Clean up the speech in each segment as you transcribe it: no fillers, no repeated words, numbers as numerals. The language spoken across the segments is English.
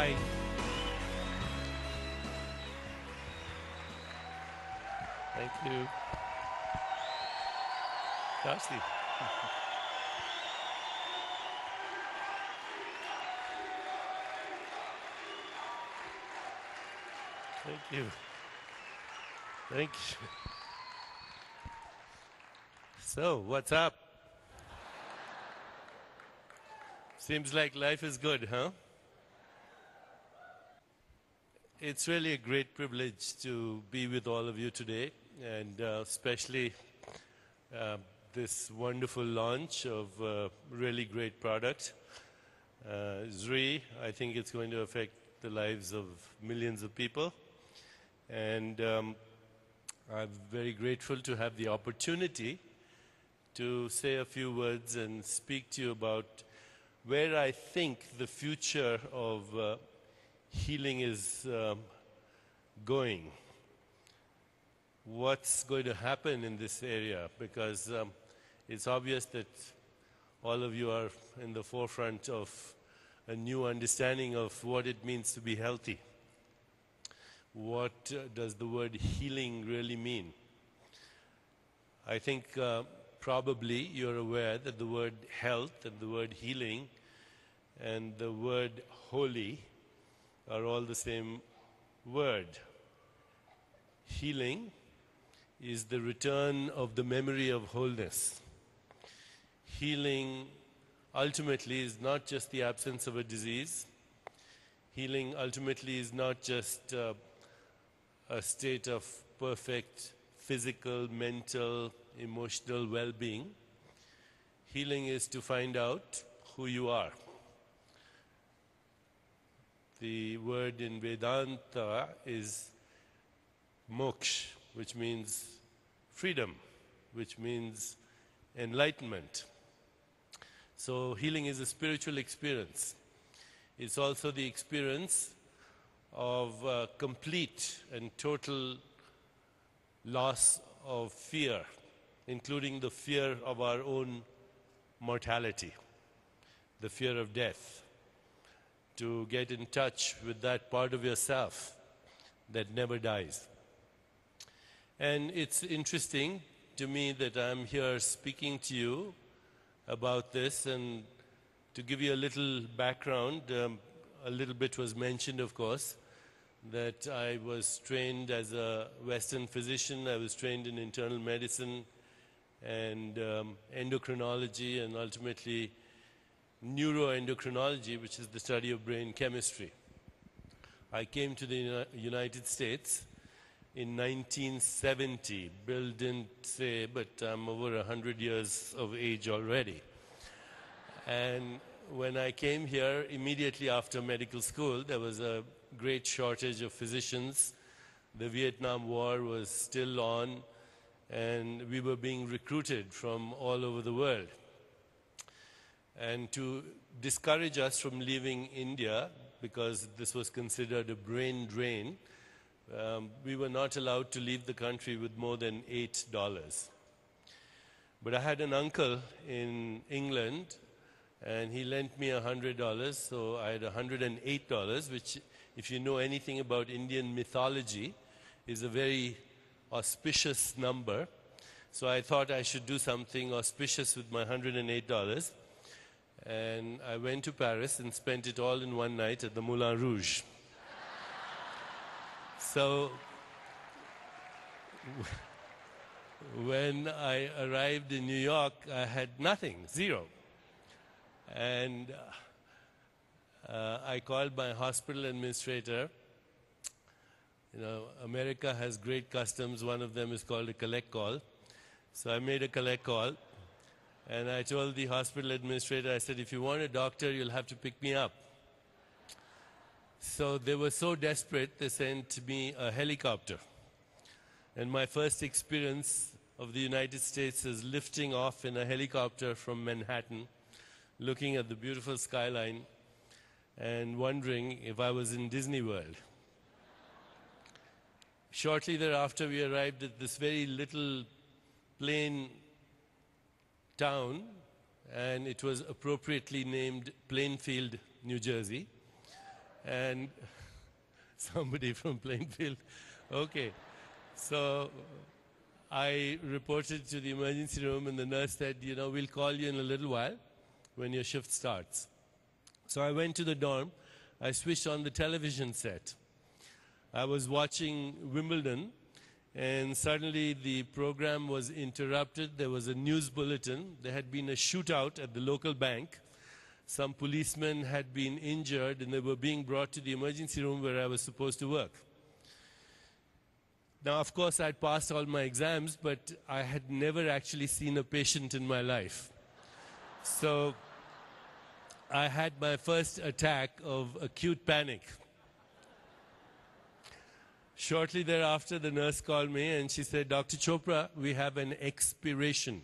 Hi. Thank you. Darcy. Thank you. Thank you. So, what's up? Seems like life is good, huh? It's really a great privilege to be with all of you today, and especially this wonderful launch of a really great product. ZRII, I think it's going to affect the lives of millions of people. And I'm very grateful to have the opportunity to say a few words and speak to you about where I think the future of healing is going. What's going to happen in this area? Because it's obvious that all of you are in the forefront of a new understanding of what it means to be healthy. What does the word healing really mean? I think probably you're aware that the word health and the word healing and the word holy are all the same word. Healing is the return of the memory of wholeness. Healing ultimately is not just the absence of a disease. Healing ultimately is not just a state of perfect physical, mental, emotional well-being. Healing is to find out who you are. The word in Vedanta is moksha, which means freedom, which means enlightenment. So healing is a spiritual experience. It's also the experience of complete and total loss of fear, including the fear of our own mortality, the fear of death, to get in touch with that part of yourself that never dies. And it's interesting to me that I'm here speaking to you about this, and to give you a little background, a little bit was mentioned, of course, that I was trained as a Western physician. I was trained in internal medicine and endocrinology and ultimately neuroendocrinology, which is the study of brain chemistry. I came to the United States in 1970. Bill didn't say, but I'm over 100 years of age already. And when I came here, immediately after medical school, there was a great shortage of physicians. The Vietnam War was still on, and we were being recruited from all over the world. And to discourage us from leaving India, because this was considered a brain drain, we were not allowed to leave the country with more than $8. But I had an uncle in England, and he lent me $100, so I had $108, which, if you know anything about Indian mythology, is a very auspicious number. So I thought I should do something auspicious with my $108. And I went to Paris and spent it all in one night at the Moulin Rouge. So when I arrived in New York, I had nothing, zero. And I called my hospital administrator. You know, America has great customs. One of them is called a collect call. So I made a collect call. And I told the hospital administrator, I said, if you want a doctor, you'll have to pick me up. So they were so desperate, they sent me a helicopter. And my first experience of the United States is lifting off in a helicopter from Manhattan, looking at the beautiful skyline and wondering if I was in Disney World. Shortly thereafter, we arrived at this very little plain town, and it was appropriately named Plainfield, New Jersey. And somebody from Plainfield. Okay. So I reported to the emergency room, and the nurse said, you know, we'll call you in a little while when your shift starts. So I went to the dorm. I switched on the television set. I was watching Wimbledon, and suddenly the program was interrupted. There was a news bulletin. There had been a shootout at the local bank. Some policemen had been injured, and they were being brought to the emergency room where I was supposed to work. Now, of course, I'd passed all my exams, but I had never actually seen a patient in my life. So I had my first attack of acute panic. Shortly thereafter, the nurse called me and she said, Dr. Chopra, we have an expiration.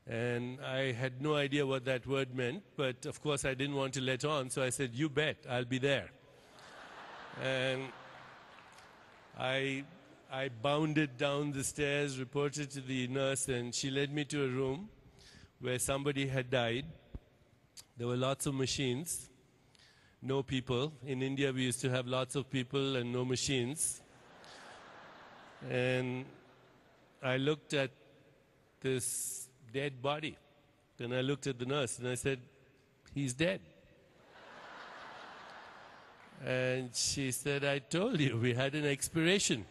And I had no idea what that word meant, but of course I didn't want to let on, so I said, you bet, I'll be there. And I bounded down the stairs, reported to the nurse, and she led me to a room where somebody had died. There were lots of machines, no people. In India, we used to have lots of people and no machines. And I looked at this dead body. Then I looked at the nurse and I said, he's dead. And she said, I told you, we had an expiration.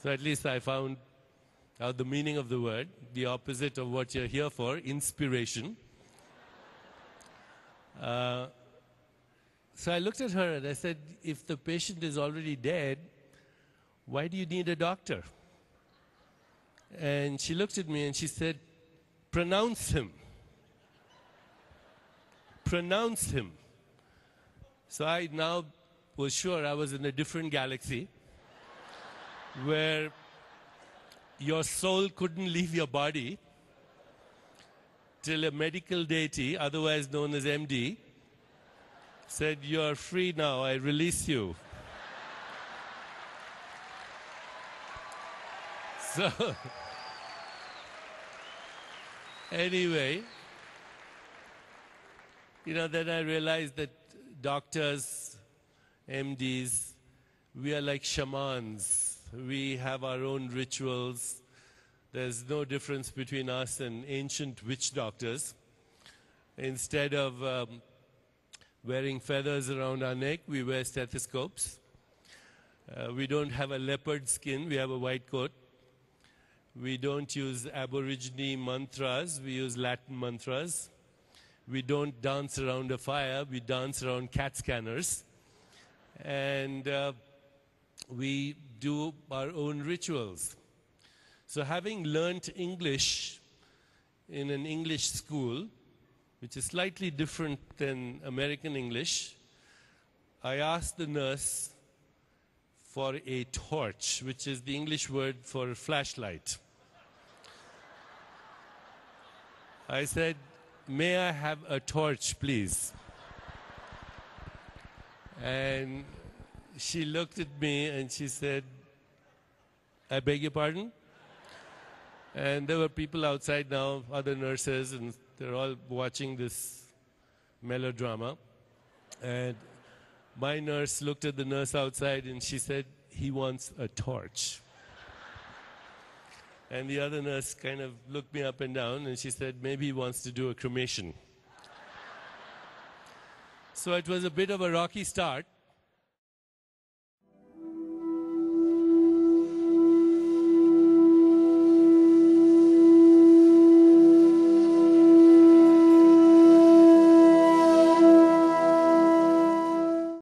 So at least I found out the meaning of the word, the opposite of what you're here for, inspiration. So I looked at her and I said, if the patient is already dead, why do you need a doctor? And she looked at me and she said, pronounce him. Pronounce him. So I now was sure I was in a different galaxy where your soul couldn't leave your body till a medical deity, otherwise known as MD, said, you're free now, I release you. So, anyway, you know, then I realized that doctors, MDs, we are like shamans. We have our own rituals. There's no difference between us and ancient witch doctors. Instead of wearing feathers around our neck, we wear stethoscopes. We don't have a leopard skin, we have a white coat. We don't use Aborigine mantras, we use Latin mantras. We don't dance around a fire, we dance around CAT scanners. And we do our own rituals. So having learnt English in an English school, which is slightly different than American English, I asked the nurse for a torch, which is the English word for flashlight. I said, may I have a torch, please? And she looked at me and she said, I beg your pardon? And there were people outside now, other nurses, and they're all watching this melodrama. And my nurse looked at the nurse outside and she said, he wants a torch. And the other nurse kind of looked me up and down and she said, maybe he wants to do a cremation. So it was a bit of a rocky start.